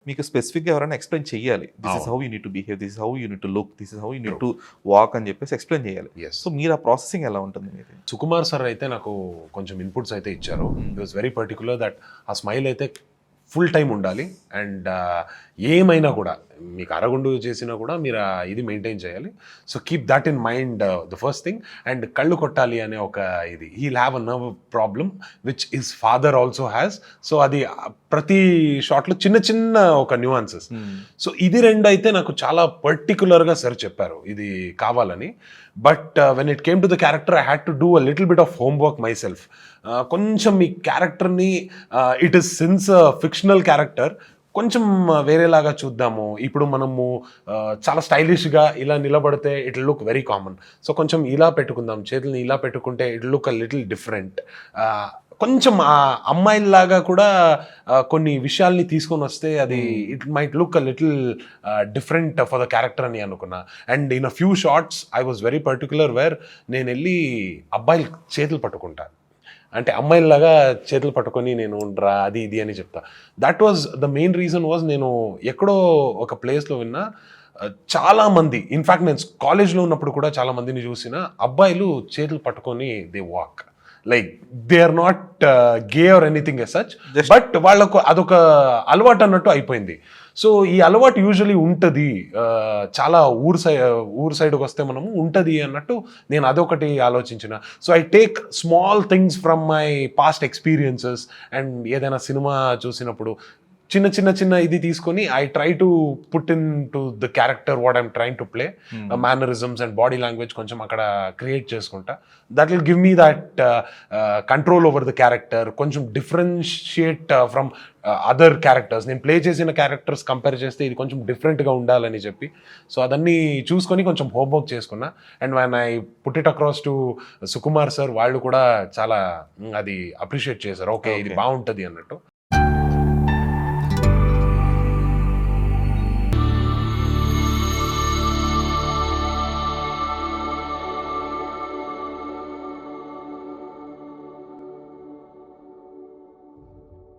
మీకు స్పెసిఫిక్గా ఎవరైనా ఎక్స్ప్లెయిన్ చేయాలి. దిస్ ఇస్ అవును. How you need to behave, this is how you need to look, this is how you need to walk అని చెప్పేసి explain చేయాలి. ఎస్. సో మీరు ఆ ప్రాసెసింగ్ ఎలా ఉంటుంది మీది? సుకుమార్ సార్ అయితే నాకు కొంచెం ఇన్పుట్స్ అయితే ఇచ్చారు. It was very particular that ఆ స్మైల్ అయితే ఫుల్ టైం ఉండాలి. అండ్ ఏమైనా కూడా మీకు అరగుండు చేసినా కూడా మీరు ఇది మెయింటైన్ చేయాలి. So keep that in mind the first thing. And కళ్ళు కొట్టాలి అనే ఒక ఇది, he'll have a nerve problem which his father also has. So అది ప్రతి షాట్లో చిన్న చిన్న ఒక న్యూఆన్సెస్. సో ఇది రెండు అయితే నాకు చాలా పర్టికులర్గా సార్ చెప్పారు ఇది కావాలని. But when it came to the character I had to do a little bit of homework my self. కొంచెం ఈ క్యారెక్టర్ని it is since fictional character కొంచెం వేరేలాగా చూద్దాము. ఇప్పుడు మనము చాలా స్టైలిష్గా ఇలా నిలబడితే it look very common. So కొంచెం ఇలా పెట్టుకుందాం, చేతుల్ని ఇలా పెట్టుకుంటే it look a little different. కొంచెం ఆ అమ్మాయిలాగా కూడా కొన్ని విషయాల్ని తీసుకొని వస్తే అది it might look a little different for the character అని అనుకున్నా. And in a few shorts I was very particular where నేను వెళ్ళి అబ్బాయిలు చేతులు పట్టుకుంటాను, అంటే అమ్మాయిలాగా చేతులు పట్టుకొని నేను రా అది ఇది అని చెప్తా. That was the main reason was నేను ఎక్కడో ఒక ప్లేస్లో విన్నా చాలా మంది, ఇన్ఫ్యాక్ట్ నేను కాలేజ్లో ఉన్నప్పుడు కూడా చాలా మందిని చూసిన అబ్బాయిలు చేతులు పట్టుకొని they walk like they are not gay or anything as such, but వాళ్ళకు అదొక అలవాటు అన్నట్టు అయిపోయింది. సో ఈ అలవాటు యూజువలీ ఉంటుంది చాలా ఊరు సైడ్కి వస్తే మనము ఉంటుంది అన్నట్టు నేను అదొకటి ఆలోచించిన. So I take small things from my past experiences. And ఏదైనా సినిమా చూసినప్పుడు చిన్న ఇది తీసుకొని I try to put in to the character what I'm trying to play. Mannerisms and body language కొంచెం అక్కడ క్రియేట్ చేసుకుంటా. That will give me that control over the character, కొంచెం differentiate from other characters. నేను play చేసిన characters compare చేస్తే ఇది కొంచెం డిఫరెంట్గా ఉండాలని చెప్పి సో అదన్నీ చూసుకొని కొంచెం హోంవర్క్ చేసుకున్నా. And one I put it across to Sukumar sir, వాళ్ళు కూడా చాలా అది అప్రిషియేట్ చేశారు, ఓకే ఇది బాగుంటుంది అన్నట్టు.